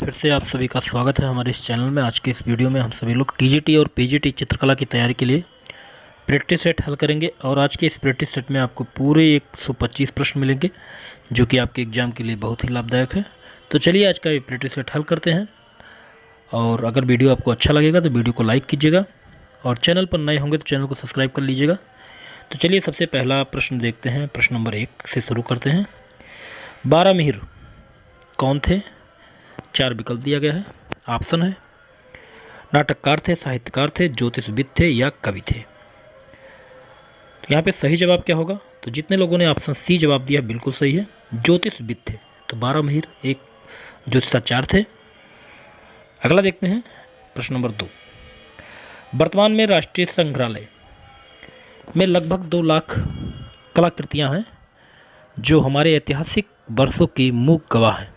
फिर से आप सभी का स्वागत है हमारे इस चैनल में। आज के इस वीडियो में हम सभी लोग टीजीटी और पीजीटी चित्रकला की तैयारी के लिए प्रैक्टिस सेट हल करेंगे और आज के इस प्रैक्टिस सेट में आपको पूरे 125 प्रश्न मिलेंगे जो कि आपके एग्ज़ाम के लिए बहुत ही लाभदायक है। तो चलिए आज का ये प्रैक्टिस सेट हल करते हैं। और अगर वीडियो आपको अच्छा लगेगा तो वीडियो को लाइक कीजिएगा और चैनल पर नए होंगे तो चैनल को सब्सक्राइब कर लीजिएगा। तो चलिए सबसे पहला प्रश्न देखते हैं। प्रश्न नंबर 1 से शुरू करते हैं। 12 मिहिर कौन थे? 4 विकल्प दिया गया है। ऑप्शन है नाटककार थे, साहित्यकार थे, ज्योतिषविद थे या कवि थे। तो यहाँ पे सही जवाब क्या होगा? तो जितने लोगों ने ऑप्शन सी जवाब दिया बिल्कुल सही है, ज्योतिषविद थे। तो 12 मिहिर एक ज्योतिषाचार्य थे। अगला देखते हैं प्रश्न नंबर 2। वर्तमान में राष्ट्रीय संग्रहालय में लगभग 2 लाख कलाकृतियाँ हैं जो हमारे ऐतिहासिक वर्षों की मूक गवाह हैं।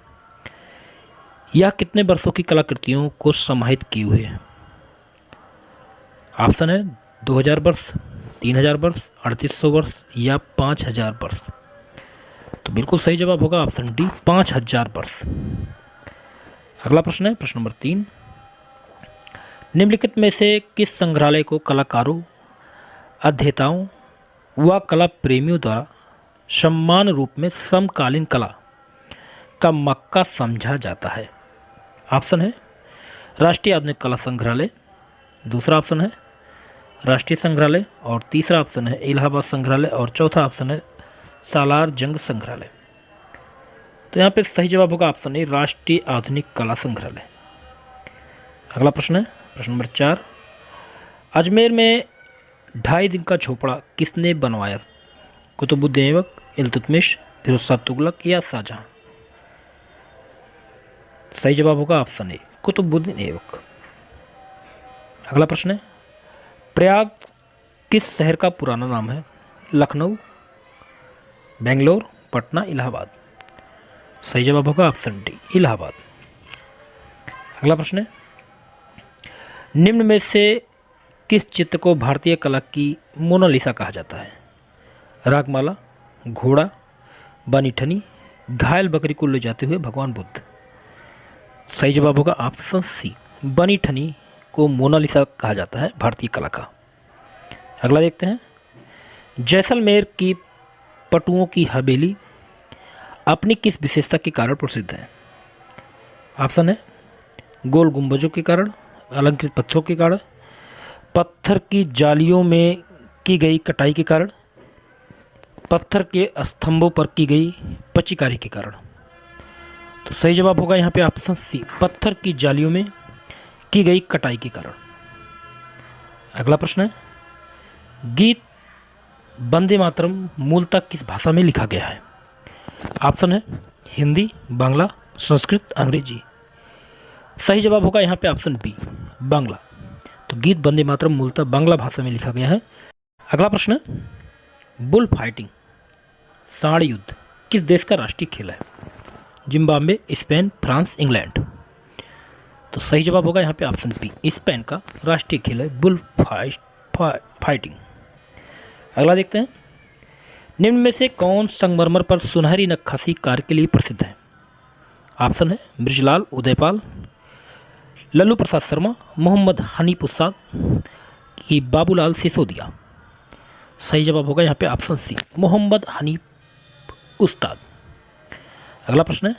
यह कितने वर्षों की कलाकृतियों को समाहित किए हुए है? ऑप्शन है 2000 वर्ष, 3000 वर्ष, 3800 वर्ष या 5000 वर्ष। तो बिल्कुल सही जवाब होगा ऑप्शन डी, 5000 वर्ष। अगला प्रश्न है प्रश्न नंबर 3। निम्नलिखित में से किस संग्रहालय को कलाकारों, अध्येताओं व कला प्रेमियों द्वारा समान रूप में समकालीन कला का मक्का समझा जाता है? ऑप्शन है राष्ट्रीय आधुनिक कला संग्रहालय, दूसरा ऑप्शन है राष्ट्रीय संग्रहालय और तीसरा ऑप्शन है इलाहाबाद संग्रहालय और चौथा ऑप्शन है सालार जंग संग्रहालय। तो यहाँ पे सही जवाब होगा ऑप्शन ए, राष्ट्रीय आधुनिक कला संग्रहालय। अगला प्रश्न है प्रश्न नंबर 4। अजमेर में 2.5 दिन का झोपड़ा किसने बनवाया? कुतुबुद्दीन ऐबक, इल्तुतमिश, फिरोज शाह तुगलक या शाहजहां? सही जवाब होगा ऑप्शन ए, कुतुबुद्दीन ऐबक। अगला प्रश्न है प्रयाग किस शहर का पुराना नाम है? लखनऊ, बेंगलोर, पटना, इलाहाबाद? सही जवाब होगा ऑप्शन डी, इलाहाबाद। अगला प्रश्न है निम्न में से किस चित्र को भारतीय कला की मोनालिसा कहा जाता है? रागमाला, घोड़ा, बनीठनी, घायल बकरी को ले जाते हुए भगवान बुद्ध? सही जवाब होगा ऑप्शन सी, बनीठनी को मोनालिसा कहा जाता है भारतीय कला का। अगला देखते हैं जैसलमेर की पटुओं की हवेली अपनी किस विशेषता के कारण प्रसिद्ध है? ऑप्शन है गोल गुंबजों के कारण, अलंकृत पत्थरों के कारण, पत्थर की जालियों में की गई कटाई के कारण, पत्थर के स्तंभों पर की गई पच्चीकारी के कारण? तो सही जवाब होगा यहाँ पे ऑप्शन सी, पत्थर की जालियों में की गई कटाई के कारण। अगला प्रश्न है गीत वंदे मातरम मूलतः किस भाषा में लिखा गया है? ऑप्शन है हिंदी, बांग्ला, संस्कृत, अंग्रेजी? सही जवाब होगा यहाँ पे ऑप्शन बी, बांग्ला। तो गीत वंदे मातरम मूलतः बांग्ला भाषा में लिखा गया है। अगला प्रश्न है बुल फाइटिंग, सांड युद्ध किस देश का राष्ट्रीय खेल है? Zimbabwe, Spain, France, England? तो सही जवाब होगा यहाँ पे ऑप्शन बी, स्पेन का राष्ट्रीय खेल है बुल फाइटिंग। अगला देखते हैं निम्न में से कौन संगमरमर पर सुनहरी नक्काशी कार्य के लिए प्रसिद्ध है? ऑप्शन है बृजलाल, उदयपाल, लल्लू प्रसाद शर्मा, मोहम्मद हनीफ उस्ताद की बाबूलाल सिसोदिया? सही जवाब होगा यहाँ पे ऑप्शन सी, मोहम्मद हनीफ उस्ताद। अगला प्रश्न है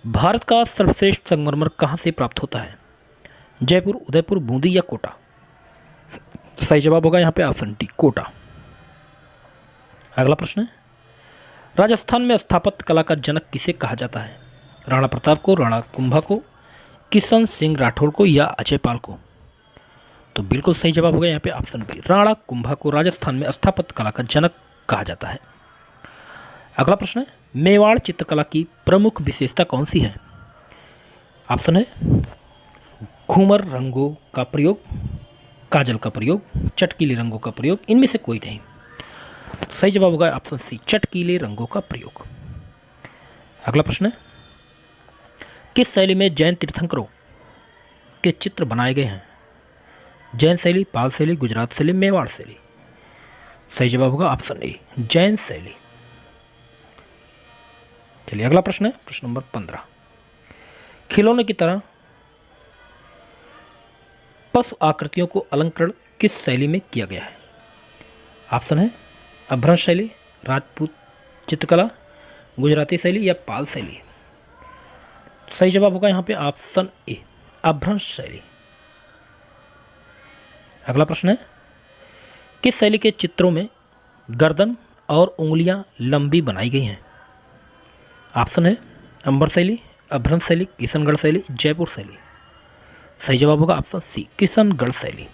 भारत का सर्वश्रेष्ठ संगमरमर कहाँ से प्राप्त होता है? जयपुर, उदयपुर, बूंदी या कोटा? सही जवाब होगा यहाँ पे ऑप्शन डी, कोटा। अगला प्रश्न है राजस्थान में स्थापत्य कला का जनक किसे कहा जाता है? राणा प्रताप को, राणा कुंभा को, किशन सिंह राठौर को या अजय पाल को? तो बिल्कुल सही जवाब होगा यहाँ पे ऑप्शन बी, राणा कुंभा को राजस्थान में स्थापत्य कला का जनक कहा जाता है। अगला प्रश्न है मेवाड़ चित्रकला की प्रमुख विशेषता कौन सी है? ऑप्शन है घूमर रंगों का प्रयोग, काजल का प्रयोग, चटकीले रंगों का प्रयोग, इनमें से कोई नहीं? सही जवाब होगा ऑप्शन सी, चटकीले रंगों का प्रयोग। अगला प्रश्न है किस शैली में जैन तीर्थंकरों के चित्र बनाए गए हैं? जैन शैली, पाल शैली, गुजरात शैली, मेवाड़ शैली? सही जवाब होगा ऑप्शन ए, जैन शैली। चलिए अगला प्रश्न है प्रश्न नंबर 15। खिलौने की तरह पशु आकृतियों को अलंकरण किस शैली में किया गया है? ऑप्शन है अभ्रंश शैली, राजपूत चित्रकला, गुजराती शैली या पाल शैली। सही जवाब होगा यहाँ पे ऑप्शन ए, अभ्रंश शैली। अगला प्रश्न है, किस शैली के चित्रों में गर्दन और उंगलियां लंबी बनाई गई हैं? ऑप्शन है अंबर शैली, अभ्रंश शैली, किशनगढ़ शैली, जयपुर शैली। सही जवाब होगा ऑप्शन सी, किशनगढ़ शैली।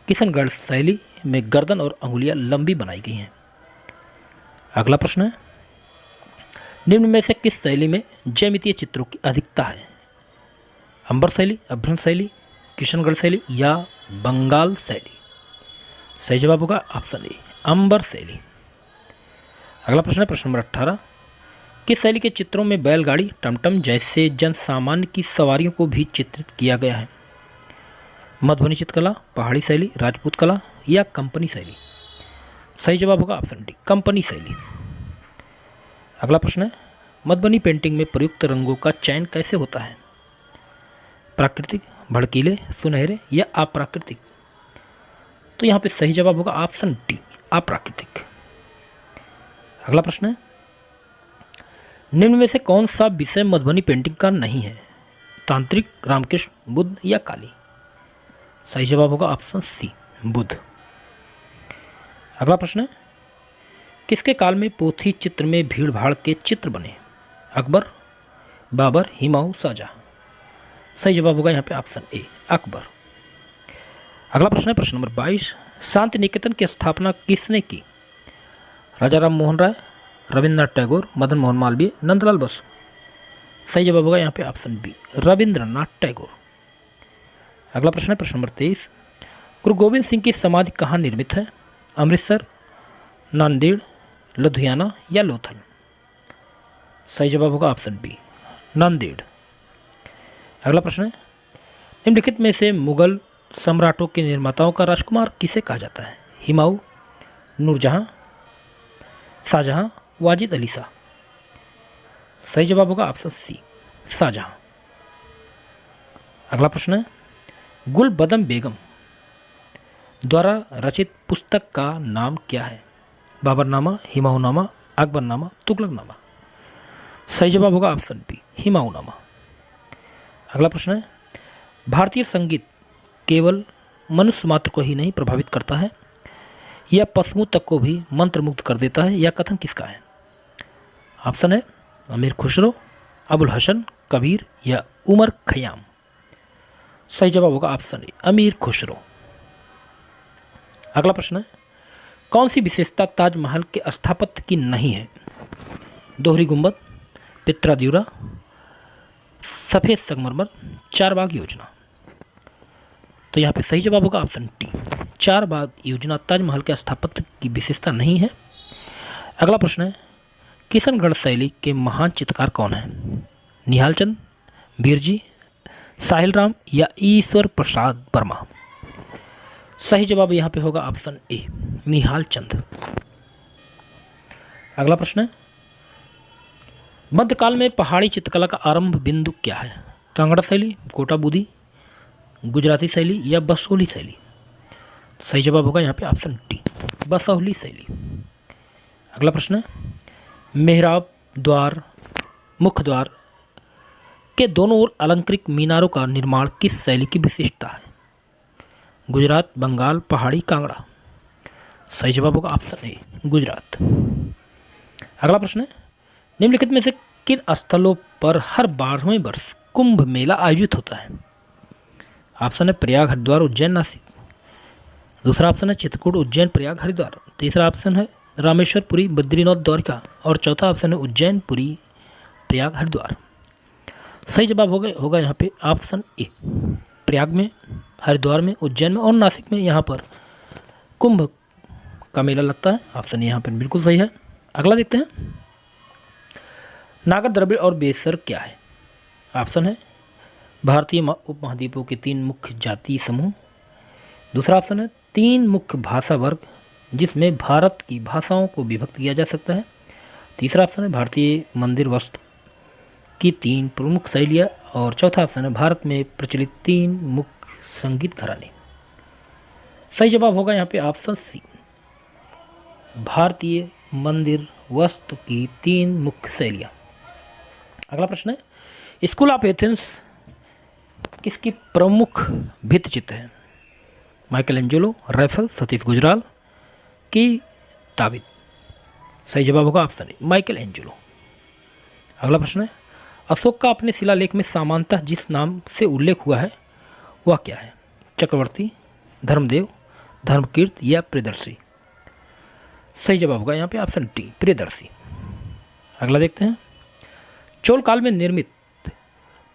किशनगढ़ शैली में गर्दन और अंगुलियां लंबी बनाई गई हैं। अगला प्रश्न है, निम्न में से किस शैली में ज्यामितीय चित्रों की अधिकता है? अंबर शैली, अभ्रंश शैली, किशनगढ़ शैली या बंगाल शैली। सही जवाब होगा ऑप्शन ए, अंबर शैली। अगला प्रश्न है प्रश्न नंबर 18, किस शैली के चित्रों में बैलगाड़ी, टमटम जैसे जन सामान्य की सवारियों को भी चित्रित किया गया है? मधुबनी चित्रकला, पहाड़ी शैली, राजपूत कला या कंपनी शैली। सही जवाब होगा ऑप्शन डी, कंपनी शैली। अगला प्रश्न है, मधुबनी पेंटिंग में प्रयुक्त रंगों का चयन कैसे होता है? प्राकृतिक, भड़कीले, सुनहरे या अप्राकृतिक। तो यहाँ पे सही जवाब होगा ऑप्शन डी, अप्राकृतिक। अगला प्रश्न है, निम्न में से कौन सा विषय मधुबनी पेंटिंग का नहीं है? तांत्रिक, रामकृष्ण, बुद्ध या काली। सही जवाब होगा ऑप्शन सी, बुद्ध। अगला प्रश्न है, किसके काल में पोथी चित्र में भीड़ भाड़ के चित्र बने? अकबर, बाबर, हुमायूं, शाहजहां। सही जवाब होगा यहाँ पे ऑप्शन ए, अकबर। अगला प्रश्न है प्रश्न नंबर 22, शांति निकेतन की स्थापना किसने की? राजा राम मोहन राय, रविन्द्रनाथ टैगोर, मदन मोहन मालवीय, नंदलाल बसु। सही जवाब होगा यहाँ पे ऑप्शन बी, रविन्द्रनाथ टैगोर। अगला प्रश्न है प्रश्न नंबर 23, गुरु गोविंद सिंह की समाधि कहाँ निर्मित है? अमृतसर, नांदेड़, लुधियाना या लोथल। सही जवाब होगा ऑप्शन बी, नांदेड़। अगला प्रश्न है, निम्नलिखित में से मुगल सम्राटों के निर्माताओं का राजकुमार किसे कहा जाता है? हुमायूं, नूरजहां, शाहजहां, वाजिद अली शाह। सही जवाब होगा ऑप्शन सी, शाहजहां। अगला प्रश्न है, गुलबदन बेगम द्वारा रचित पुस्तक का नाम क्या है? बाबरनामा, हुमायूंनामा, अकबरनामा, तुगलकनामा। सही जवाब होगा ऑप्शन बी, हुमायूंनामा। अगला प्रश्न है, भारतीय संगीत केवल मनुष्य मात्र को ही नहीं प्रभावित करता है, यह पशुओं तक को भी मंत्रमुग्ध कर देता है, यह कथन किसका है? ऑप्शन है अमीर खुसरो, अबुल हसन, कबीर या उमर खयाम। सही जवाब होगा ऑप्शन ए, अमीर खुसरो। अगला प्रश्न है, कौन सी विशेषता ताजमहल के स्थापत्य की नहीं है? दोहरी गुंबद, पित्रा द्यूरा, सफ़ेद संगमरमर, चार बाग योजना। तो यहाँ पे सही जवाब होगा ऑप्शन टी, चार बाग योजना ताजमहल के स्थापत्य की विशेषता नहीं है। अगला प्रश्न है, किशनगढ़ शैली के महान चित्रकार कौन हैं? निहाल चंद, बीरजी, साहिल राम या ईश्वर प्रसाद वर्मा। सही जवाब यहाँ पे होगा ऑप्शन ए, निहाल चंद। अगला प्रश्न है, मध्यकाल में पहाड़ी चित्रकला का आरंभ बिंदु क्या है? कांगड़ा शैली, कोटा बूदी, गुजराती शैली या बसोहली शैली। सही जवाब होगा यहाँ पे ऑप्शन डी, बसोहली शैली। अगला प्रश्न है, मेहराब द्वार, मुख्य द्वार के दोनों ओर अलंकृत मीनारों का निर्माण किस शैली की विशिष्टता है? गुजरात, बंगाल, पहाड़ी, कांगड़ा। सही जवाब होगा ऑप्शन ए, गुजरात। अगला प्रश्न है, निम्नलिखित में से किन स्थलों पर हर 12वें वर्ष कुंभ मेला आयोजित होता है? ऑप्शन है प्रयाग, हरिद्वार, उज्जैन, नासिक। दूसरा ऑप्शन है चित्रकूट, उज्जैन, प्रयाग, हरिद्वार। तीसरा ऑप्शन है रामेश्वर, पुरी, बद्रीनाथ, द्वारका और चौथा ऑप्शन है उज्जैन, पुरी, प्रयाग, हरिद्वार। सही जवाब होगा यहाँ पे ऑप्शन ए, प्रयाग में, हरिद्वार में, उज्जैन में और नासिक में यहाँ पर कुंभ का मेला लगता है। ऑप्शन यहाँ पर बिल्कुल सही है। अगला देखते हैं, नागर, द्रविड़ और बेसर क्या है? ऑप्शन है भारतीय उपमहाद्वीपों के 3 मुख्य जातीय समूह। दूसरा ऑप्शन है 3 मुख्य भाषा वर्ग जिसमें भारत की भाषाओं को विभक्त किया जा सकता है। तीसरा ऑप्शन है भारतीय मंदिर वास्तु की 3 प्रमुख शैलियाँ और चौथा ऑप्शन है भारत में प्रचलित 3 मुख्य संगीत घराने। सही जवाब होगा यहाँ पे ऑप्शन सी, भारतीय मंदिर वास्तु की 3 मुख्य शैलियाँ। अगला प्रश्न है, स्कूल ऑफ एथेंस किसकी प्रमुख भित्ति चित्र है? Michelangelo, Raphael, Satish Gujral की ताबिद। सही जवाब होगा ऑप्शन ए, माइकल एंजेलो। अगला प्रश्न है, अशोक का अपने शिलालेख में सामान्यतः जिस नाम से उल्लेख हुआ है वह क्या है? चक्रवर्ती, धर्मदेव, धर्मकीर्त या प्रियदर्शी। सही जवाब होगा यहाँ पे ऑप्शन डी, प्रियदर्शी। अगला देखते हैं, चोल काल में निर्मित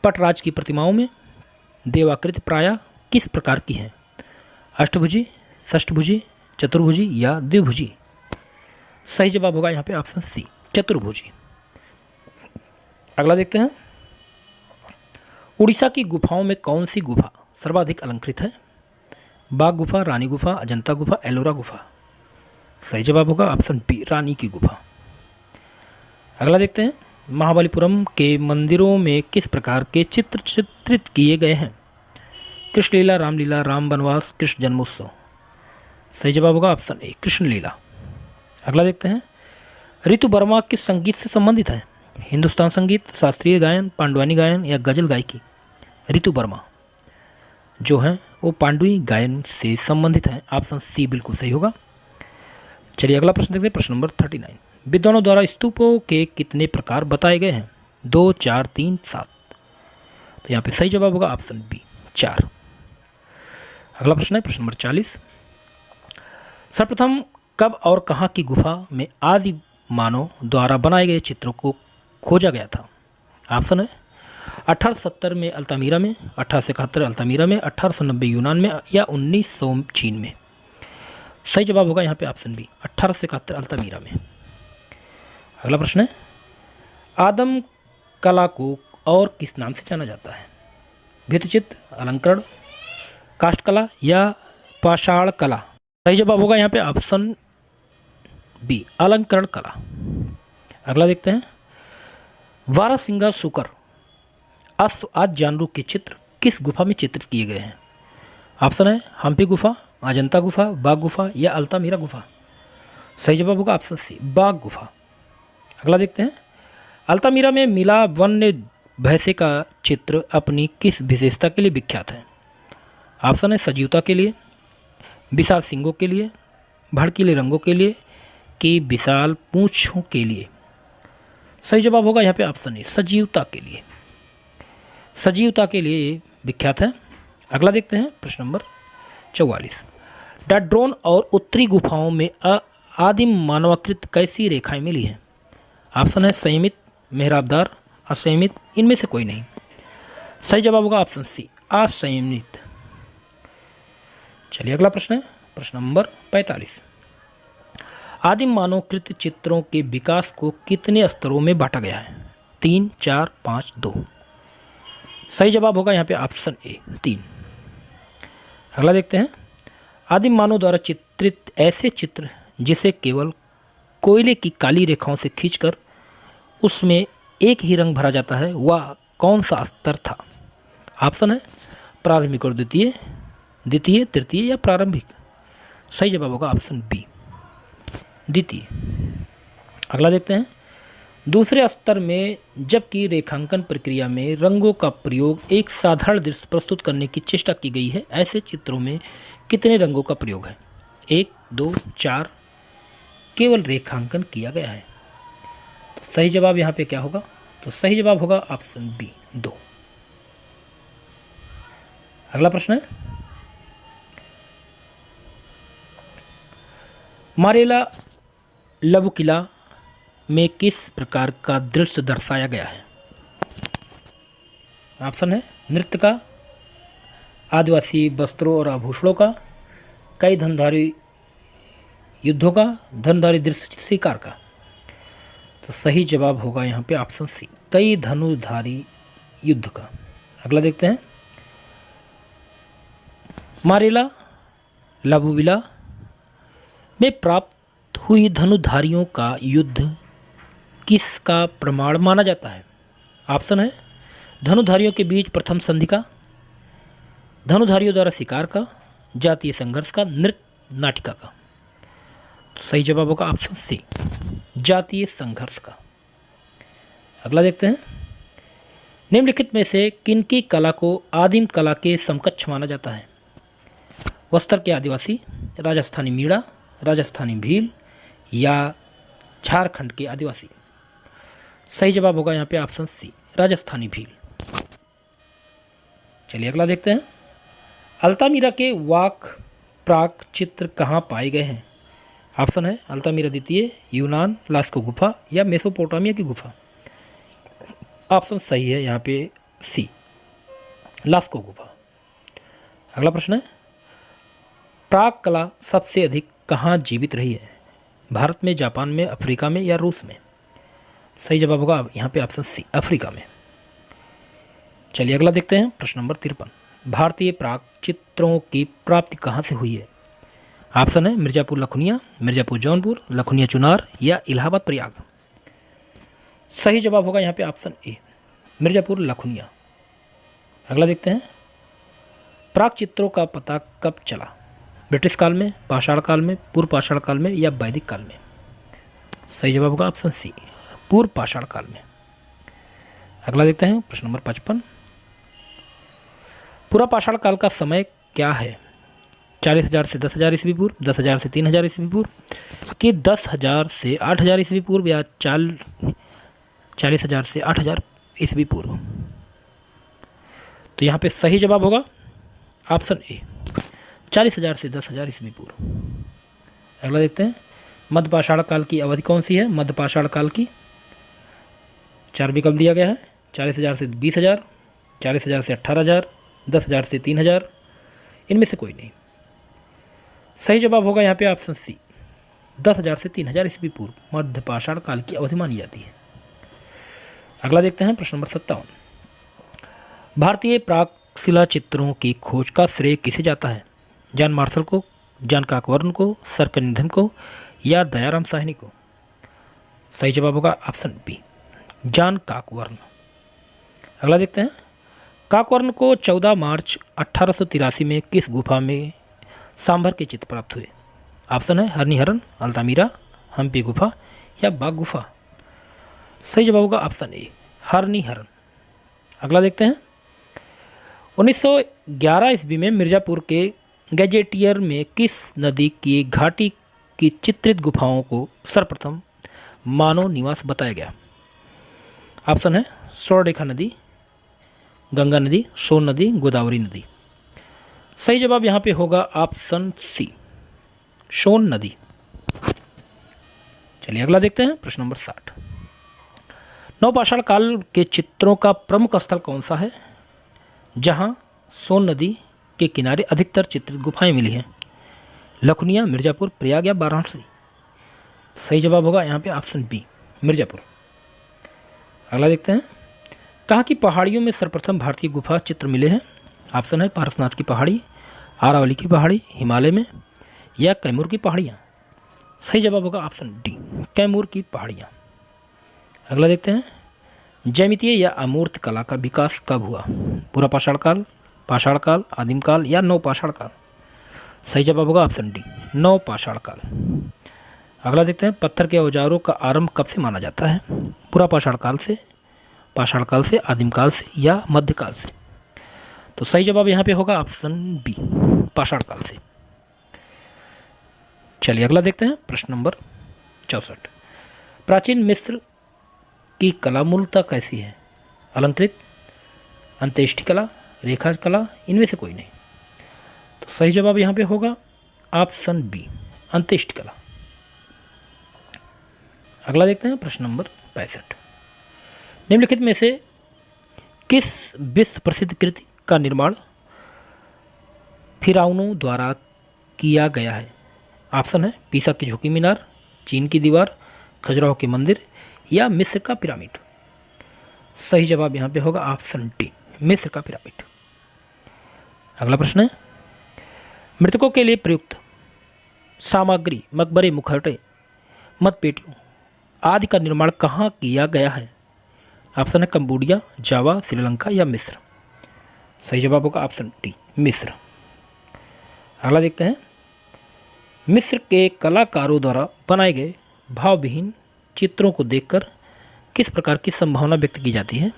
पटराज की प्रतिमाओं में देवाकृति प्रायः किस प्रकार की हैं? अष्टभुजी, षष्ठभुजी, चतुर्भुजी या द्विभुजी। सही जवाब होगा यहाँ पे ऑप्शन सी, चतुर्भुजी। अगला देखते हैं, उड़ीसा की गुफाओं में कौन सी गुफा सर्वाधिक अलंकृत है? बाघ गुफा, रानी गुफा, अजंता गुफा, एलोरा गुफा। सही जवाब होगा ऑप्शन बी, रानी की गुफा। अगला देखते हैं, महाबलीपुरम के मंदिरों में किस प्रकार के चित्र चित्रित किए गए हैं? कृष्ण लीला, रामलीला, राम वनवास, कृष्ण जन्मोत्सव। सही जवाब होगा ऑप्शन ए, कृष्ण लीला। अगला देखते हैं, ऋतु वर्मा किस संगीत से संबंधित है? हिंदुस्तान संगीत, शास्त्रीय गायन, पांडवानी गायन या गजल गायकी। ऋतु वर्मा जो है वो पांडवी गायन से संबंधित है। ऑप्शन सी बिल्कुल सही होगा। चलिए अगला प्रश्न देखते हैं, प्रश्न नंबर 39। विद्वानों द्वारा स्तूपों के कितने प्रकार बताए गए हैं? 2, 4, 3, 7। तो यहाँ पे सही जवाब होगा ऑप्शन बी, 4। अगला प्रश्न है प्रश्न नंबर 40। सर्वप्रथम कब और कहाँ की गुफा में आदि मानव द्वारा बनाए गए चित्रों को खोजा गया था? ऑप्शन है 1870 में अल्तामीरा में, 1871 अल्तामीरा में, 1890 यूनान में या 1900 चीन में। सही जवाब होगा यहाँ पे ऑप्शन बी, 1871 अल्तामीरा में। अगला प्रश्न है, आदम कला को और किस नाम से जाना जाता है? भित्तिचित्र, अलंकरण, काष्ठकला या पाषाण कला। सही जवाब होगा यहाँ पे ऑप्शन बी, अलंकरण कला। अगला देखते हैं, बारहसिंगा शुकर अश्व आदि जानवरों के चित्र किस गुफा में चित्रित किए गए हैं? ऑप्शन है हम्पी गुफा, अजंता गुफा, बाघ गुफा या अल्तामीरा गुफा। सही जवाब होगा ऑप्शन सी, बाघ गुफा। अगला देखते हैं, अल्तामीरा में मिला वन्य भैंसे का चित्र अपनी किस विशेषता के लिए विख्यात है? ऑप्शन है सजीवता के लिए, विशाल सींगों के लिए, भड़कीले रंगों के लिए कि विशाल पूंछों के लिए। सही जवाब होगा यहाँ पे ऑप्शन ए, सजीवता के लिए। सजीवता के लिए विख्यात है। अगला देखते हैं प्रश्न नंबर 44। डाड्रोन और उत्तरी गुफाओं में आदिम मानवाकृत कैसी रेखाएं मिली हैं? ऑप्शन है संयमित, मेहराबदार, असंयमित, इनमें से कोई नहीं। सही जवाब होगा ऑप्शन सी, असंयमित। चलिए अगला प्रश्न है प्रश्न नंबर 45। आदिम मानवकृत चित्रों के विकास को कितने स्तरों में बांटा गया है? 3, 4, 5, 2। सही जवाब होगा यहाँ पे ऑप्शन ए, 3। अगला देखते हैं, आदिम मानव द्वारा चित्रित ऐसे चित्र जिसे केवल कोयले की काली रेखाओं से खींचकर उसमें एक ही रंग भरा जाता है, वह कौन सा स्तर था? ऑप्शन है प्रारंभिक और द्वितीय, द्वितीय, तृतीय या प्रारंभिक। सही जवाब होगा ऑप्शन बी, द्वितीय। अगला देखते हैं, दूसरे स्तर में जबकि रेखांकन प्रक्रिया में रंगों का प्रयोग एक साधारण दृश्य प्रस्तुत करने की चेष्टा की गई है, ऐसे चित्रों में कितने रंगों का प्रयोग है? 1, 2, 4 केवल रेखांकन किया गया है। तो सही जवाब यहाँ पे क्या होगा? तो सही जवाब होगा ऑप्शन बी, 2। अगला प्रश्न है, मारेला लबु किला में किस प्रकार का दृश्य दर्शाया गया है? ऑप्शन है नृत्य का, आदिवासी वस्त्रों और आभूषणों का, कई धनुधारी युद्धों का, धनुधारी दृश्य शिकार का। तो सही जवाब होगा यहाँ पे ऑप्शन सी, कई धनुधारी युद्ध का। अगला देखते हैं, मारेला लबुविला में प्राप्त हुई धनुधारियों का युद्ध किसका प्रमाण माना जाता है? ऑप्शन है धनुधारियों के बीच प्रथम संधि का, धनुधारियों द्वारा शिकार का, जातीय संघर्ष का, नृत्य नाटिका का। तो सही जवाब होगा ऑप्शन सी, जातीय संघर्ष का। अगला देखते हैं, निम्नलिखित में से किनकी कला को आदिम कला के समकक्ष माना जाता है? बस्तर के आदिवासी, राजस्थानी मीणा, राजस्थानी भील या झारखंड के आदिवासी। सही जवाब होगा यहाँ पे ऑप्शन सी, राजस्थानी भील। चलिए अगला देखते हैं, अल्तामीरा के वाक प्राक चित्र कहाँ पाए गए हैं? ऑप्शन है अल्तामीरा द्वितीय, यूनान, लास्को गुफा या मेसोपोटामिया की गुफा। ऑप्शन सही है यहाँ पे सी, लास्को गुफा। अगला प्रश्न है, प्राक कला सबसे अधिक कहाँ जीवित रही है? भारत में, जापान में, अफ्रीका में या रूस में? सही जवाब होगा यहाँ पे ऑप्शन सी, अफ्रीका में। चलिए अगला देखते हैं, प्रश्न नंबर 53, भारतीय प्राक चित्रों की प्राप्ति कहाँ से हुई है? ऑप्शन है मिर्ज़ापुर लखनिया, मिर्ज़ापुर जौनपुर, लखनिया चुनार या इलाहाबाद प्रयाग। सही जवाब होगा यहाँ पे ऑप्शन ए, मिर्ज़ापुर लखनिया। अगला देखते हैं, प्राक चित्रों का पता कब चला? ब्रिटिश काल में, पाषाण काल में, पूर्व पाषाण काल में या वैदिक काल में? सही जवाब होगा ऑप्शन सी, पूर्व पाषाण काल में। अगला देखते हैं, प्रश्न नंबर 55, पूरा पाषाण काल का समय क्या है? 40,000 से 10,000 ईस्वी पूर्व, 10,000 से 3,000 ईस्वी पूर्व कि 10,000 से 8,000 ईस्वी पूर्व या 40,000 से 8,000 ईस्वी पूर्व? तो यहाँ पे सही जवाब होगा ऑप्शन ए, 40,000 से 10,000 ईस्वी पूर्व। अगला देखते हैं, मध्यपाषाण काल की अवधि कौन सी है? मध्यपाषाण काल की 4 विकल्प दिया गया है, 40,000 से 20,000, 40,000 से 18,000, 10,000 से 3,000, इनमें से कोई नहीं। सही जवाब होगा यहाँ पे ऑप्शन सी, 10,000 से 3,000 ईस्वी पूर्व मध्यपाषाण काल की अवधि मानी जाती है। अगला देखते हैं, प्रश्न नंबर 57, भारतीय प्राक शिला चित्रों की खोज का श्रेय किसे जाता है? जॉन मार्शल को, जॉन काकवर्न को, सर कनिंघम को या दयाराम साहनी को? सही जवाब होगा ऑप्शन बी, जॉन काकवर्न। अगला देखते हैं, काकवर्न को 14 मार्च 1883 में किस गुफा में सांभर के चित्र प्राप्त हुए? ऑप्शन है हरनिहरन, अल्तामीरा, हम्पी गुफा या बाग गुफा। सही जवाब होगा ऑप्शन ए, हरनिहरन। अगला देखते हैं, 1911 ईस्वी में मिर्ज़ापुर के गैजेटियर में किस नदी की घाटी की चित्रित गुफाओं को सर्वप्रथम मानव निवास बताया गया? ऑप्शन है स्वर्णरेखा नदी, गंगा नदी, सोन नदी, गोदावरी नदी। सही जवाब यहाँ पे होगा ऑप्शन सी, सोन नदी। चलिए अगला देखते हैं, प्रश्न नंबर 60, नवपाषाण काल के चित्रों का प्रमुख स्थल कौन सा है जहां सोन नदी के किनारे अधिकतर चित्रित गुफाएं मिली हैं? लखनिया, मिर्ज़ापुर, प्रयाग या वाराणसी? सही जवाब होगा यहाँ पे ऑप्शन बी, मिर्ज़ापुर। अगला देखते हैं, कहाँ की पहाड़ियों में सर्वप्रथम भारतीय गुफा चित्र मिले हैं? ऑप्शन है पारसनाथ की पहाड़ी, आरावली की पहाड़ी, हिमालय में या कैमूर की पहाड़ियाँ? सही जवाब होगा ऑप्शन डी, कैमूर की पहाड़ियाँ। अगला देखते हैं, ज्यामितीय या अमूर्त कला का विकास कब हुआ? पूरा पाषाण काल, पाषाण काल, आदिम काल या नवपाषाण काल? सही जवाब होगा ऑप्शन डी, नवपाषाण काल। अगला देखते हैं, पत्थर के औजारों का आरंभ कब से माना जाता है? पूरा पाषाण काल से, पाषाण काल से, आदिम काल से या मध्यकाल से? तो सही जवाब यहाँ पे होगा ऑप्शन बी, पाषाण काल से। चलिए अगला देखते हैं, प्रश्न नंबर 64, प्राचीन मिस्र की कला मूलतः कैसी है? अलंकृत, अंत्येष्टि कला, रेखा कला, इनमें से कोई नहीं। तो सही जवाब यहाँ पे होगा ऑप्शन बी, अंत्येष्टि कला। अगला देखते हैं, प्रश्न नंबर 65, निम्नलिखित में से किस विश्व प्रसिद्ध कृति का निर्माण फिरौनों द्वारा किया गया है? ऑप्शन है पीसा की झुकी मीनार, चीन की दीवार, खजुराहो के मंदिर या मिस्र का पिरामिड? सही जवाब यहाँ पे होगा ऑप्शन डी, मिस्र का पिरामिड। अगला प्रश्न है, मृतकों के लिए प्रयुक्त सामग्री, मकबरे, मुखौटे, मतपेटियों आदि का निर्माण कहाँ किया गया है? ऑप्शन है कंबोडिया, जावा, श्रीलंका या मिस्र। सही जवाब होगा ऑप्शन डी, मिस्र। अगला देखते हैं, मिस्र के कलाकारों द्वारा बनाए गए भावविहीन चित्रों को देखकर किस प्रकार की संभावना व्यक्त की जाती है।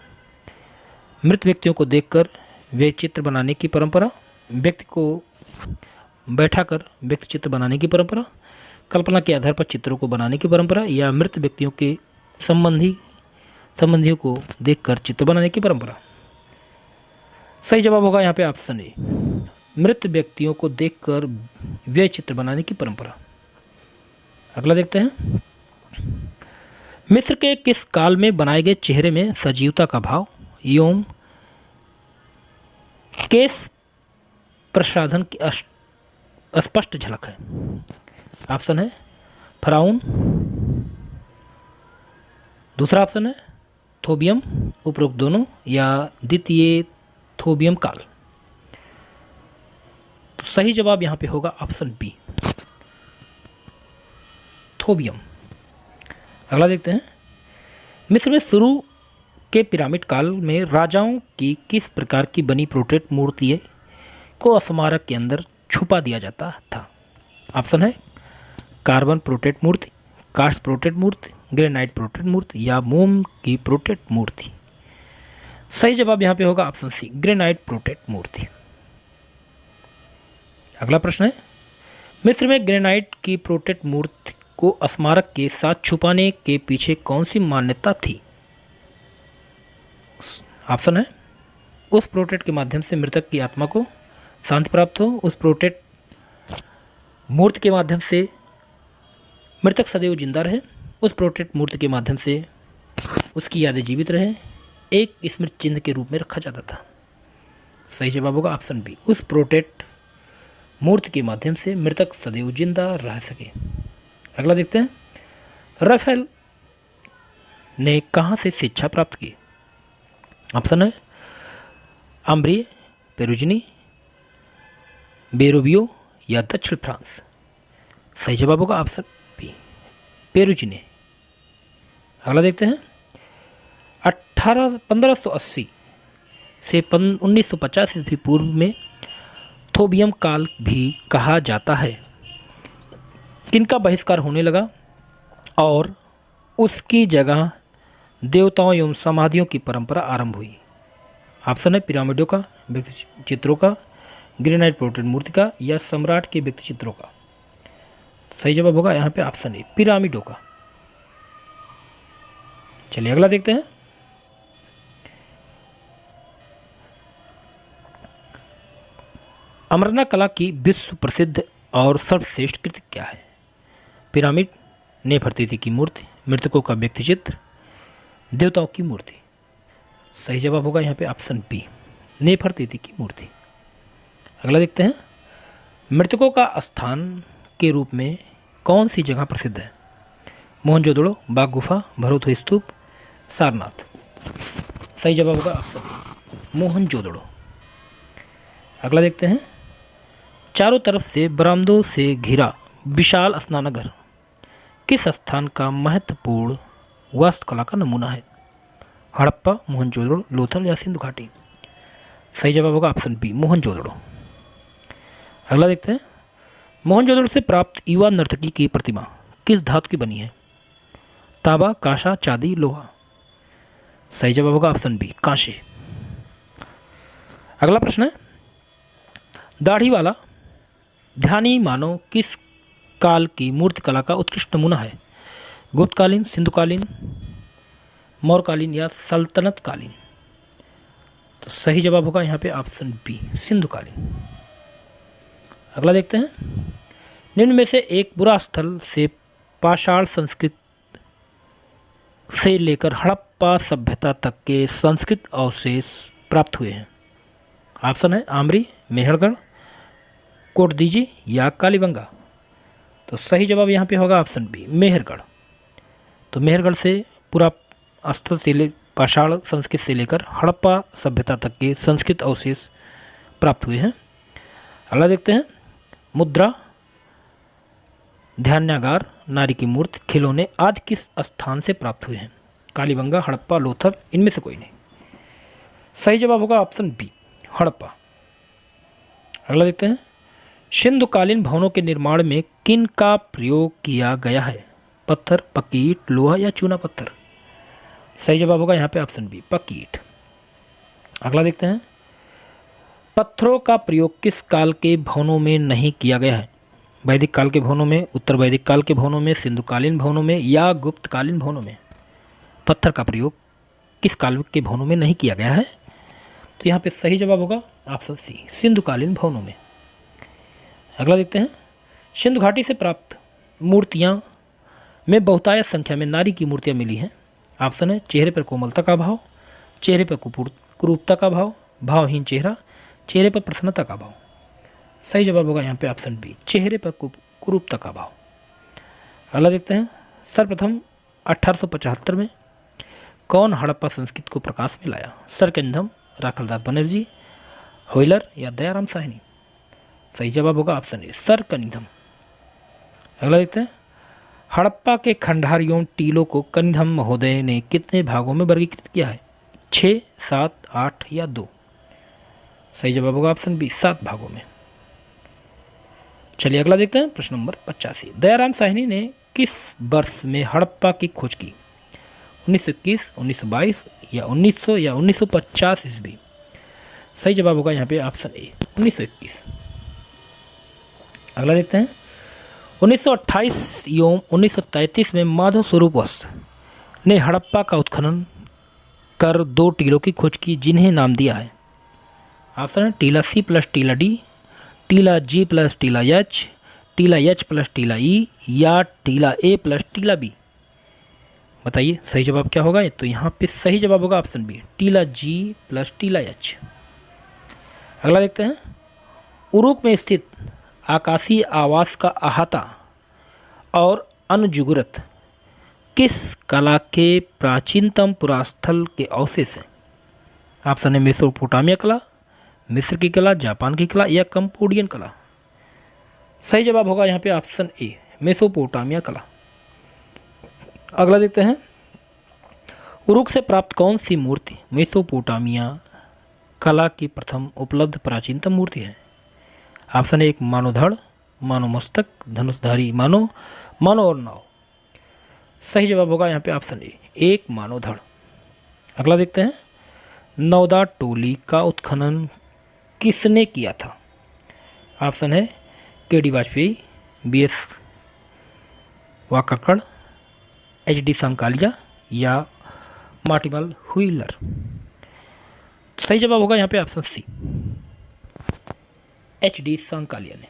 मृत व्यक्तियों को देखकर वे चित्र बनाने की परंपरा, व्यक्ति को बैठाकर व्यक्ति चित्र बनाने की परंपरा, कल्पना के आधार पर चित्रों को बनाने की परंपरा, या मृत व्यक्तियों के संबंधियों को देखकर चित्र बनाने की परंपरा। सही जवाब होगा यहाँ पे ऑप्शन ए, मृत व्यक्तियों को देखकर वे चित्र बनाने की परंपरा। अगला देखते हैं, मिस्र के किस काल में बनाए गए चेहरे में सजीवता का भाव एवं केस प्रसाधन की स्पष्ट झलक है। ऑप्शन है फराउन, दूसरा ऑप्शन है थोबियम, उपरोक्त दोनों, या द्वितीय थोबियम काल। तो सही जवाब यहां पे होगा ऑप्शन बी, थोबियम। अगला देखते हैं, मिस्र में शुरू के पिरामिड काल में राजाओं की किस प्रकार की बनी पोर्ट्रेट मूर्ति को स्मारक के अंदर छुपा दिया जाता था। ऑप्शन है कार्बन पोर्ट्रेट मूर्ति, कास्ट पोर्ट्रेट मूर्ति, ग्रेनाइट पोर्ट्रेट मूर्ति या मोम की पोर्ट्रेट मूर्ति। सही जवाब यहाँ पे होगा ऑप्शन सी, ग्रेनाइट पोर्ट्रेट मूर्ति। अगला प्रश्न है, मिस्र में ग्रेनाइट की पोर्ट्रेट मूर्ति को स्मारक के साथ छुपाने के पीछे कौन सी मान्यता थी। ऑप्शन है उस पोर्ट्रेट के माध्यम से मृतक की आत्मा को शांति प्राप्त हो, उस पोर्ट्रेट मूर्ति के माध्यम से मृतक सदैव जिंदा रहे, उस पोर्ट्रेट मूर्ति के माध्यम से उसकी यादें जीवित रहे, एक स्मृति चिन्ह के रूप में रखा जाता था। सही जवाब होगा ऑप्शन बी, उस पोर्ट्रेट मूर्ति के माध्यम से मृतक सदैव जिंदा रह सके। अगला देखते हैं, राफेल ने कहाँ से शिक्षा प्राप्त की। ऑप्शन है अम्ब्रिये, पेरुजिनी, बेरोबियो या दक्षिण फ्रांस। सही जवाब होगा ऑप्शन बी, पेरुजिनी। अगला देखते हैं, 1580 से 1950 ईस्वी पूर्व में थोबियम काल भी कहा जाता है। किनका बहिष्कार होने लगा और उसकी जगह देवताओं एवं समाधियों की परंपरा आरंभ हुई। ऑप्शन है पिरामिडों का, व्यक्ति चित्रों का, ग्रेनाइट पोर्ट्रेट मूर्ति का या सम्राट के व्यक्ति चित्रों का। सही जवाब होगा यहाँ पे ऑप्शन ए, पिरामिडों का। चलिए अगला देखते हैं, अमरना कला की विश्व प्रसिद्ध और सर्वश्रेष्ठ कृति क्या है। पिरामिड, नेफरतीति की मूर्ति, मृतकों का व्यक्ति चित्र, देवताओं की मूर्ति। सही जवाब होगा यहाँ पे ऑप्शन बी, नेफरतीति की मूर्ति। अगला देखते हैं, मृतकों का स्थान के रूप में कौन सी जगह प्रसिद्ध है। मोहनजोदड़ो, बाघ गुफा, भरोथो स्तूप, सारनाथ। सही जवाब होगा ऑप्शन बी, मोहनजोदड़ो। अगला देखते हैं, चारों तरफ से बरामदों से घिरा विशाल स्नानघर किस स्थान का महत्वपूर्ण वास्तुकला का नमूना है। हड़प्पा, मोहनजोदड़ो, लोथल या सिंधु घाटी। सही जवाब होगा ऑप्शन बी, मोहनजोदड़ो। अगला देखते हैं, मोहनजोदड़ो से प्राप्त युवा नर्तकी की प्रतिमा किस धातु की बनी है। तांबा, कांसा, चांदी, लोहा। सही जवाब होगा ऑप्शन बी, कांसे। अगला प्रश्न है, दाढ़ी वाला ध्यानी मानव किस काल की मूर्ति कला का उत्कृष्ट नमूना है। गुप्तकालीन, सिंधुकालीन, मौर्यकालीन या सल्तनत कालीन। तो सही जवाब होगा यहाँ पे ऑप्शन बी, सिंधुकालीन। अगला देखते हैं, निम्न में से एक बुरा स्थल से पाषाण संस्कृत से लेकर हड़प्पा सभ्यता तक के संस्कृत अवशेष प्राप्त हुए हैं। ऑप्शन है आमरी, मेहरगढ़, कोटदीजी या कालीबंगा। तो सही जवाब यहाँ पे होगा ऑप्शन बी, मेहरगढ़। तो मेहरगढ़ से पूरा स्थल से पाषाण संस्कृत से लेकर हड़प्पा सभ्यता तक के संस्कृत अवशेष प्राप्त हुए हैं। अगला देखते हैं, मुद्रा, ध्यानागार, नारी की मूर्ति, खिलौने आदि किस स्थान से प्राप्त हुए हैं। कालीबंगा, हड़प्पा, लोथल, इनमें से कोई नहीं। सही जवाब होगा ऑप्शन बी, हड़प्पा। अगला देखते हैं, सिंधुकालीन भवनों के निर्माण में किन का प्रयोग किया गया है? पत्थर, पक्की ईंट, लोहा या चूना पत्थर? सही जवाब होगा यहाँ पे ऑप्शन बी, पक्की ईंट। अगला देखते हैं, पत्थरों का प्रयोग किस काल के भवनों में नहीं किया गया है? वैदिक काल के भवनों में, उत्तर वैदिक काल के भवनों में, सिंधुकालीन भवनों में या गुप्तकालीन भवनों में? पत्थर का प्रयोग किस काल के भवनों में नहीं किया गया है? तो यहाँ पे सही जवाब होगा ऑप्शन सी, सिंधुकालीन भवनों में। अगला देखते हैं, सिंधु घाटी से प्राप्त मूर्तियाँ में बहुतायत संख्या में नारी की मूर्तियाँ मिली हैं। ऑप्शन है, चेहरे पर कोमलता का भाव, चेहरे पर कुरूपता का भाव, भावहीन चेहरा, चेहरे पर प्रसन्नता का भाव। सही जवाब होगा यहाँ पे ऑप्शन बी, चेहरे पर कुरूपता का भाव। अगला देखते हैं, सर्वप्रथम 1875 में कौन हड़प्पा संस्कृति को प्रकाश में लाया? सरकंधम, राखलदास बनर्जी, होइलर या दयाराम साहनी? सही जवाब होगा ऑप्शन ए, सरकंधम। अगला देखते हैं, हड़प्पा के खंडहर टीलों को कनिंघम महोदय ने कितने भागों में वर्गीकृत किया है? 6, 7, 8 या 2? सही जवाब होगा ऑप्शन बी, 7 भागों में। चलिए अगला देखते हैं, प्रश्न नंबर 85। दयाराम साहनी ने किस वर्ष में हड़प्पा की खोज की? 1921, 1922 या 1900 या 1950 ईस्वी? सही जवाब होगा यहाँ पे ऑप्शन ए, 1921। अगला देखते हैं, 1928 एवं 1933 में माधव स्वरूप वत्स ने हड़प्पा का उत्खनन कर 2 टीलों की खोज की, जिन्हें नाम दिया है। ऑप्शन है, टीला सी प्लस टीला डी, टीला जी प्लस टीला एच, टीला एच प्लस टीला ई या टीला ए प्लस टीला बी? बताइए सही जवाब क्या होगा? तो यहाँ पे सही जवाब होगा ऑप्शन बी, टीला जी प्लस टीला एच। अगला देखते हैं, उरुक में स्थित आकाशीय आवास का अहाता और अनुजुगुरत किस कला के प्राचीनतम पुरास्थल के अवशेष हैं? ऑप्शन है, मेसोपोटामिया कला, मिस्र की कला, जापान की कला या कंपोडियन कला? सही जवाब होगा यहाँ पे ऑप्शन ए, मेसोपोटामिया कला। अगला देखते हैं, उरुक से प्राप्त कौन सी मूर्ति मेसोपोटामिया कला की प्रथम उपलब्ध प्राचीनतम मूर्ति है? ऑप्शन है, एक मानव धड़, मानव मस्तक, धनुषधारी मानव, मानव और नाव? सही जवाब होगा यहाँ पे ऑप्शन ए, एक मानव धड़। अगला देखते हैं, नौदा टोली का उत्खनन किसने किया था? ऑप्शन है, के.डी. वाजपेयी, बी.एस. वाकाकड़, एच.डी. सांकालिया या मार्टिमल हुइलर? सही जवाब होगा यहाँ पे ऑप्शन सी, एच.डी. सांकालिया ने।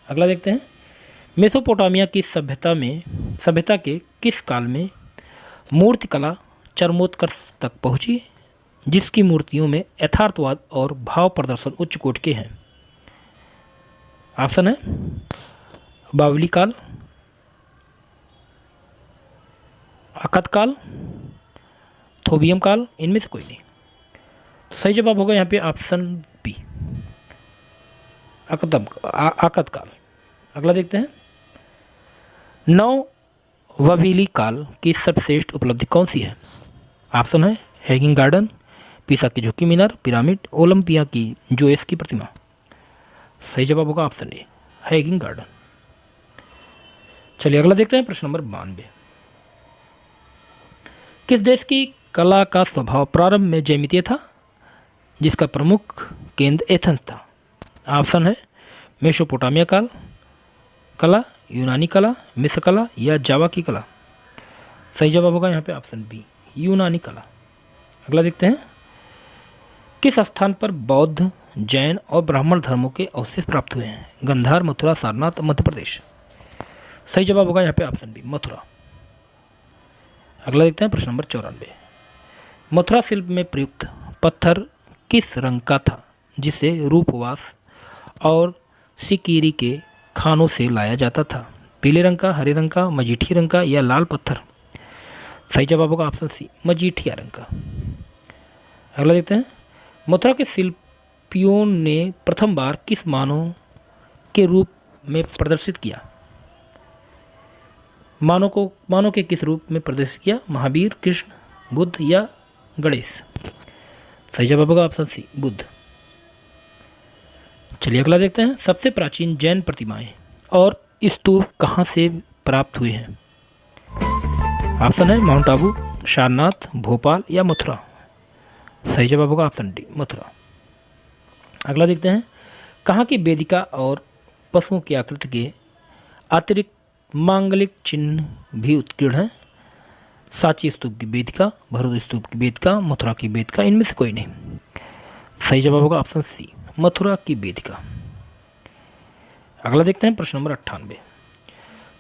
अगला देखते हैं, मेसोपोटामिया की सभ्यता के किस काल में मूर्तिकला चरमोत्कर्ष तक पहुंची, जिसकी मूर्तियों में यथार्थवाद और भाव प्रदर्शन उच्च कोटि के हैं? ऑप्शन है, बावली काल, अकद काल, थोबियम काल, इनमें से कोई नहीं। सही जवाब होगा यहाँ पे ऑप्शन बी, अकद काल। अगला देखते हैं, नववीली काल की सर्वश्रेष्ठ उपलब्धि कौन सी है? ऑप्शन है, हैगिंग गार्डन, पीसा की झुकी मीनार, पिरामिड, ओलंपिया की जोएस की प्रतिमा? सही जवाब होगा ऑप्शन ए, हैगिंग गार्डन। चलिए अगला देखते हैं, प्रश्न नंबर 92। किस देश की कला का स्वभाव प्रारंभ में जैमितीय था, जिसका प्रमुख केंद्र एथेंस था? ऑप्शन है, मेसोपोटामिया काल कला, यूनानी कला, मिस्र कला या जावा की कला? सही जवाब होगा यहाँ पे ऑप्शन बी, यूनानी कला। अगला देखते हैं, किस स्थान पर बौद्ध, जैन और ब्राह्मण धर्मों के अवशेष प्राप्त हुए हैं? गंधार, मथुरा, सारनाथ, मध्य प्रदेश? सही जवाब होगा यहाँ पे ऑप्शन बी, मथुरा। अगला देखते हैं, प्रश्न नंबर 94। मथुरा शिल्प में प्रयुक्त पत्थर किस रंग का था, जिसे रूपवास और सिकीरी के खानों से लाया जाता था? पीले रंग का, हरे रंग का, मजीठिया रंग का या लाल पत्थर? सही जवाब होगा ऑप्शन सी, मजीठिया रंग का। अगला देखते हैं, मथुरा के शिल्पियों ने प्रथम बार किस मानव के रूप में प्रदर्शित किया? मानव के किस रूप में प्रदर्शित किया? महावीर, कृष्ण, बुद्ध या गणेश? सही जवाब होगा ऑप्शन सी, बुद्ध। चलिए अगला देखते हैं। सबसे प्राचीन जैन प्रतिमाएं और स्तूप कहाँ से प्राप्त हुए हैं? ऑप्शन है माउंट आबू, सारनाथ, भोपाल या मथुरा? सही जवाब होगा ऑप्शन डी, मथुरा। अगला देखते हैं। कहाँ की वेदिका और पशुओं की आकृति के अतिरिक्त मांगलिक चिन्ह भी उत्कीर्ण हैं? सांची स्तूप की वेदिका, भरूच स्तूप की वेदिका, मथुरा की वेदिका, इनमें से कोई नहीं। सही जवाब होगा ऑप्शन सी, मथुरा की वेदिका। अगला देखते हैं प्रश्न नंबर 98।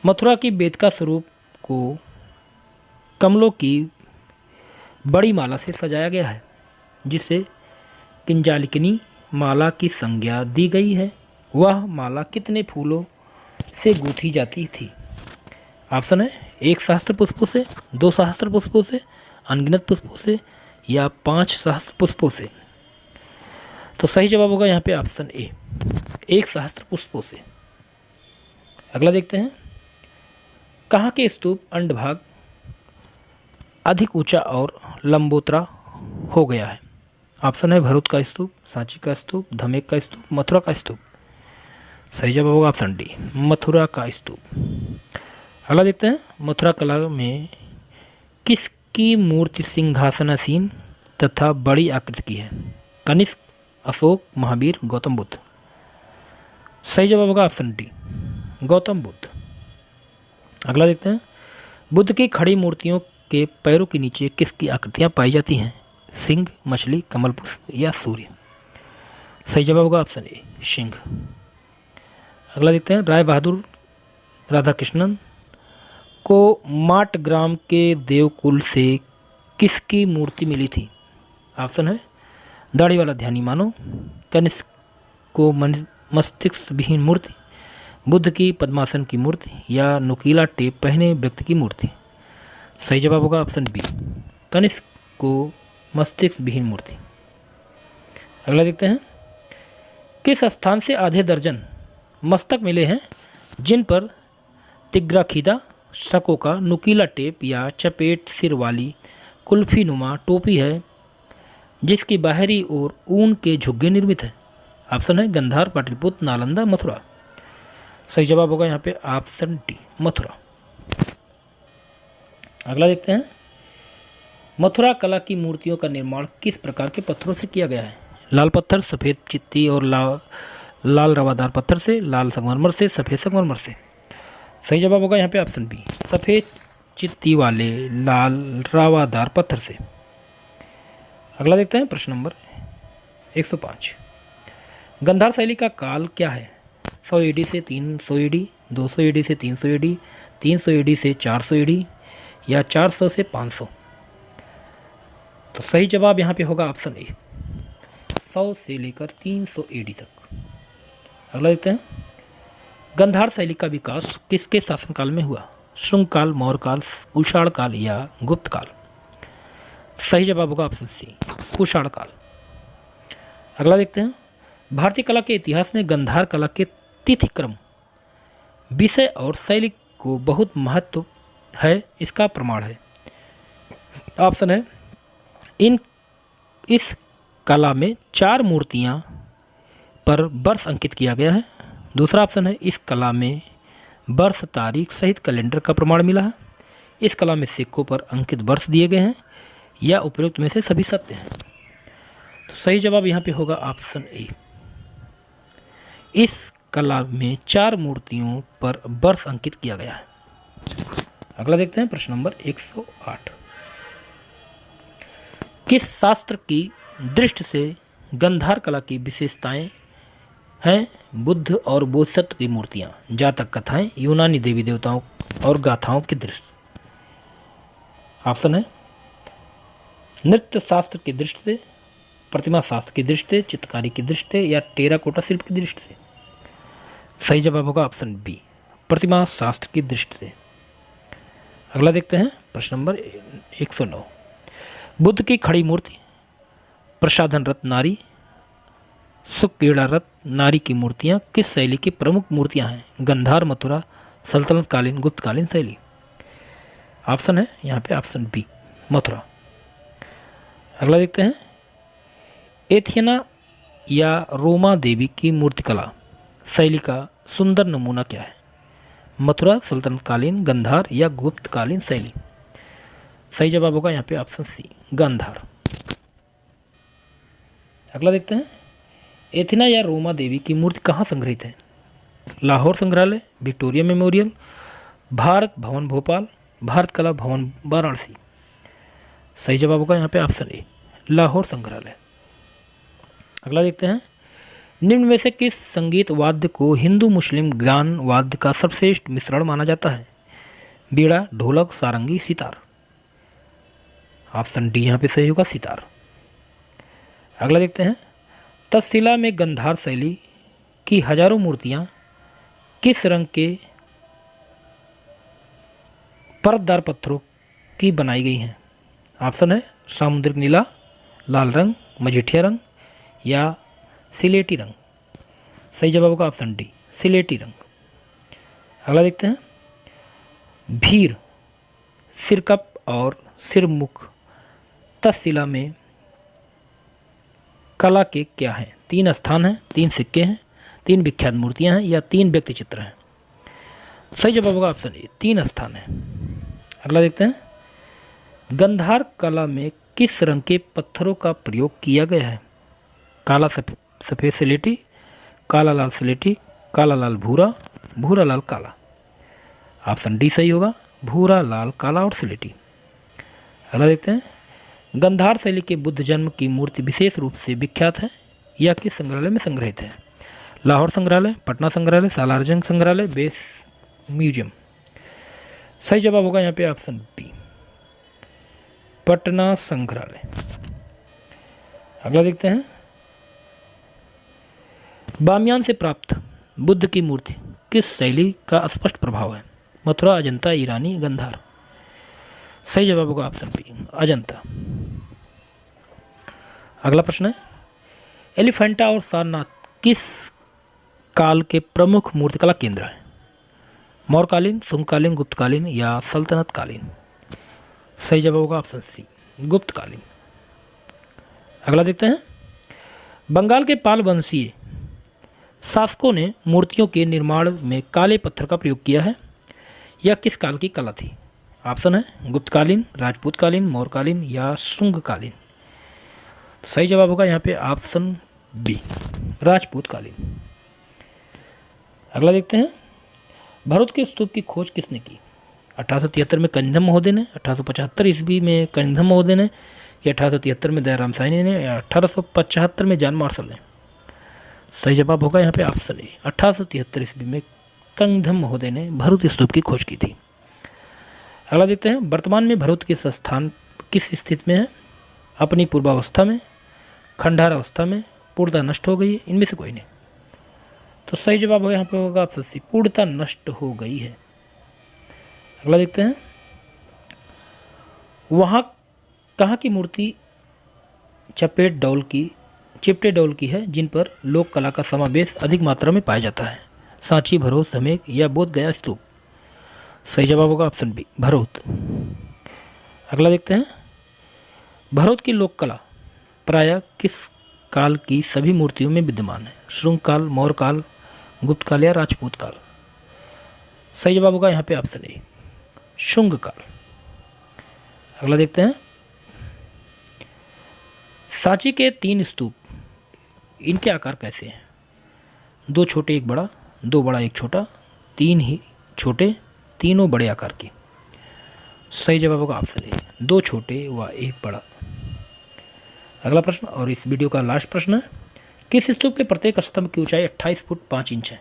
मथुरा की वेदिका स्वरूप को कमलों की बड़ी माला से सजाया गया है, जिसे किंजालिकिनी माला की संज्ञा दी गई है। वह माला कितने फूलों से गूंथी जाती थी? ऑप्शन है 1 सहस्त्र पुष्पों से, 2 सहस्त्र पुष्पों से, अनगिनत पुष्पों से या 5 सहस्त्र पुष्पों से? तो सही जवाब होगा यहाँ पे ऑप्शन ए, 1 सहस्त्र पुष्पों से। अगला देखते हैं। कहाँ के स्तूप अंडभाग अधिक ऊंचा और लंबोतरा हो गया है? ऑप्शन है भरूच का स्तूप, सांची का स्तूप, धमेक का स्तूप, मथुरा का स्तूप? सही जवाब होगा ऑप्शन डी, मथुरा का स्तूप। अगला देखते हैं। मथुरा कला में किसकी मूर्ति सिंहासनासीन तथा बड़ी आकृति की है? कनिष्क, अशोक, महावीर, गौतम बुद्ध? सही जवाब होगा ऑप्शन डी, गौतम बुद्ध। अगला देखते हैं। बुद्ध की खड़ी मूर्तियों के पैरों के नीचे किसकी आकृतियां पाई जाती हैं? सिंह, मछली, कमल पुष्प या सूर्य? सही जवाब होगा ऑप्शन ए, सिंह। अगला देखते हैं। राय बहादुर राधाकृष्णन को माटग्राम के देवकुल से किसकी मूर्ति मिली थी? ऑप्शन है दाढ़ी वाला ध्यानी मानव, कनिष्क को मस्तिष्क विहीन मूर्ति, बुद्ध की पद्मासन की मूर्ति या नुकीला टेप पहने व्यक्ति की मूर्ति? सही जवाब होगा ऑप्शन बी, कनिष्क को मस्तिष्क विहीन मूर्ति। अगला देखते हैं। किस स्थान से आधे दर्जन मस्तक मिले हैं जिन पर तिग्राखिदा, शकों नुकीला टेप या चपेट सिर वाली कुल्फी नुमा टोपी है, जिसकी बाहरी ओर ऊन के झुग्गे निर्मित है? ऑप्शन है गंधार, पाटलिपुत्र, नालंदा, मथुरा? सही जवाब होगा यहाँ पे ऑप्शन डी, मथुरा। अगला देखते हैं। मथुरा कला की मूर्तियों का निर्माण किस प्रकार के पत्थरों से किया गया है? लाल पत्थर, सफ़ेद चित्ती और लाल रवादार पत्थर से, लाल संगमरमर से, सफ़ेद संगमरमर से? सही जवाब होगा यहाँ पे ऑप्शन बी, सफ़ेद चित्ती वाले लाल रवादार पत्थर से। अगला देखते हैं प्रश्न नंबर 105। गंधार शैली का काल क्या है? 100 AD से 300 AD, 200 AD से 300 AD, 300 AD से 400 AD या 400 से 500? तो सही जवाब यहाँ पे होगा ऑप्शन ए, 100 से लेकर 300 AD तक। अगला देखते हैं। गंधार शैली का विकास किसके शासनकाल में हुआ? शुंग काल, मौर्य काल, कुषाण काल या गुप्त काल? सही जवाब होगा ऑप्शन सी, कुषाण काल। अगला देखते हैं। भारतीय कला के इतिहास में गंधार कला के तिथि क्रम, विषय और शैली को बहुत महत्व है, इसका प्रमाण है? ऑप्शन है इस कला में 4 मूर्तियां पर वर्ष अंकित किया गया है। दूसरा ऑप्शन है इस कला में वर्ष, तारीख सहित कैलेंडर का प्रमाण मिला है। इस कला में सिक्कों पर अंकित वर्ष दिए गए हैं या उपयुक्त में से सभी सत्य हैं? तो सही जवाब यहाँ पे होगा ऑप्शन ए, इस कला में 4 मूर्तियों पर वर्ष अंकित किया गया है। अगला देखते हैं प्रश्न नंबर 108। किस शास्त्र की दृष्टि से गंधार कला की विशेषताएं हैं? बुद्ध और बोधिसत्व की मूर्तियां, जातक कथाएं, यूनानी देवी देवताओं और गाथाओं की दृष्टि? ऑप्शन है नृत्य शास्त्र की दृष्टि से, प्रतिमा शास्त्र की दृष्टि से, चित्रकारी की दृष्टि से या टेराकोटा शिल्प की दृष्टि से? सही जवाब होगा ऑप्शन बी, प्रतिमा शास्त्र की दृष्टि से। अगला देखते हैं प्रश्न नंबर 109। बुद्ध की खड़ी मूर्ति, प्रसाधनरत नारी, सुक्रीड़ारत नारी की मूर्तियां किस शैली की प्रमुख मूर्तियां हैं? गंधार, मथुरा, सल्तनत कालीन, गुप्तकालीन शैली? ऑप्शन है यहाँ पे ऑप्शन बी, मथुरा। अगला देखते हैं, एथियना या रोमा देवी की मूर्तिकला शैली का सुंदर नमूना क्या है? मथुरा, सल्तनत कालीन, गांधार या गुप्तकालीन शैली? सही जवाब होगा यहाँ पे ऑप्शन सी, गांधार। अगला देखते हैं, एथिना या रोमा देवी की मूर्ति कहाँ संग्रहित है? लाहौर संग्रहालय, विक्टोरिया मेमोरियल, भारत भवन भोपाल, भारत कला भवन वाराणसी? सही जवाब होगा यहाँ पे ऑप्शन ए, लाहौर संग्रहालय। अगला देखते हैं, निम्न में से किस संगीत वाद्य को हिंदू मुस्लिम गान वाद्य का सर्वश्रेष्ठ मिश्रण माना जाता है? बीड़ा, ढोलक, सारंगी, सितार? ऑप्शन डी यहाँ पे सही होगा, सितार। अगला देखते हैं, तक्षशिला में गांधार शैली की हजारों मूर्तियां किस रंग के परतदार पत्थरों की बनाई गई हैं? ऑप्शन है सामुद्रिक नीला, लाल रंग, मजीठिया रंग या सिलेटी रंग? सही जवाब होगा ऑप्शन डी, सिलेटी रंग। अगला देखते हैं, भीर, सिरकप और सिरमुख तक्षशिला में कला के क्या हैं? 3 स्थान हैं, 3 सिक्के हैं, 3 विख्यात मूर्तियां हैं या 3 व्यक्ति चित्र हैं? सही जवाब होगा ऑप्शन ए, 3 स्थान है। अगला देखते हैं, गांधार कला में किस रंग के पत्थरों का प्रयोग किया गया है? काला सफ़ेद स्लेटी, काला लाल स्लेटी, काला लाल भूरा, भूरा लाल काला? ऑप्शन डी सही होगा, भूरा लाल काला और स्लेटी। अगला देखते हैं, गांधार शैली के बुद्ध जन्म की मूर्ति विशेष रूप से विख्यात है या किस संग्रहालय में संग्रहित है? लाहौर संग्रहालय, पटना संग्रहालय, सालारजंग संग्रहालय, बेस म्यूजियम? सही जवाब होगा यहाँ पे ऑप्शन बी, पटना संग्रहालय। अगला देखते हैं, बामियान से प्राप्त बुद्ध की मूर्ति किस शैली का स्पष्ट प्रभाव है? मथुरा, अजंता, ईरानी, गांधार? सही जवाब होगा ऑप्शन बी, अजंता। अगला प्रश्न है, एलिफेंटा और सारनाथ किस काल के प्रमुख मूर्तिकला केंद्र हैं? मौर्यकालीन, शुंगकालीन, गुप्तकालीन या सल्तनत कालीन? सही जवाब होगा ऑप्शन सी, गुप्तकालीन। अगला देखते हैं, बंगाल के पाल वंशीय शासकों ने मूर्तियों के निर्माण में काले पत्थर का प्रयोग किया है, यह किस काल की कला थी? ऑप्शन है गुप्तकालीन, राजपूतकालीन, मौर्यकालीन या शुंगकालीन? सही जवाब होगा यहाँ पे ऑप्शन बी, राजपूतकालीन। अगला देखते हैं, भरूच के स्तूप की खोज किसने की? 1873 में कनिंघम महोदय ने, 1875 ईस्वी में कनिंघम महोदय ने या 1873 में दयाराम साहनी ने या 1875 में जॉन मार्शल ने? सही जवाब होगा यहाँ पे ऑप्शन ए, 1873 ईस्वी में कनिंघम महोदय ने भरूच स्तूप की खोज की थी। अगला देखते हैं, वर्तमान में भरूच के स्थान किस स्थिति में है? अपनी पूर्वावस्था में, खंडार अवस्था में, पूर्णतः नष्ट हो गई है, इनमें से कोई नहीं? तो सही जवाब यहाँ पे होगा ऑप्शन सी, पूर्णतः नष्ट हो गई है। अगला देखते हैं, वहाँ कहाँ की मूर्ति चिपटे डौल की है जिन पर लोक कला का समावेश अधिक मात्रा में पाया जाता है? सांची, भरोत, धमेक या बोध गया स्तूप? सही जवाब होगा ऑप्शन बी, भरोत। अगला देखते हैं, भरोत की लोक कला प्रायः किस काल की सभी मूर्तियों में विद्यमान है? शुंग काल, मौर्य काल, गुप्त काल या राजपूत काल? सही जवाब होगा यहाँ पे ऑप्शन ए, शुंग काल। अगला देखते हैं, सांची के 3 स्तूप, इनके आकार कैसे हैं? 2 छोटे 1 बड़ा, 2 बड़ा 1 छोटा, 3 ही छोटे, तीनों बड़े आकार के? सही जवाब होगा ऑप्शन ए, 2 छोटे व 1 बड़ा। अगला प्रश्न और इस वीडियो का लास्ट प्रश्न है, किस स्तूप के प्रत्येक स्तंभ की ऊंचाई 28 फुट 5 इंच है?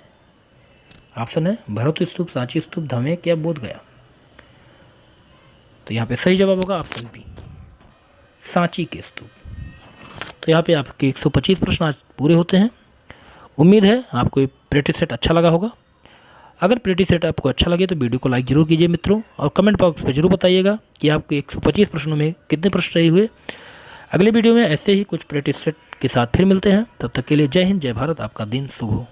ऑप्शन है भरत स्तूप, सांची स्तूप, धमेक या बोध गया? तो यहाँ पे सही जवाब होगा ऑप्शन बी, सांची के स्तूप। तो यहाँ पे आपके 125 प्रश्न आज पूरे होते हैं। उम्मीद है आपको ये प्रैक्टिस सेट अच्छा लगा होगा। अगर प्रैक्टिस सेट आपको अच्छा लगे तो वीडियो को लाइक जरूर कीजिए मित्रों, और कमेंट बॉक्स में जरूर बताइएगा कि आपके 125 प्रश्नों में कितने प्रश्न सही हुए। अगले वीडियो में ऐसे ही कुछ प्रैक्टिस सेट के साथ फिर मिलते हैं, तब तक के लिए जय हिंद, जय भारत, आपका दिन शुभ हो।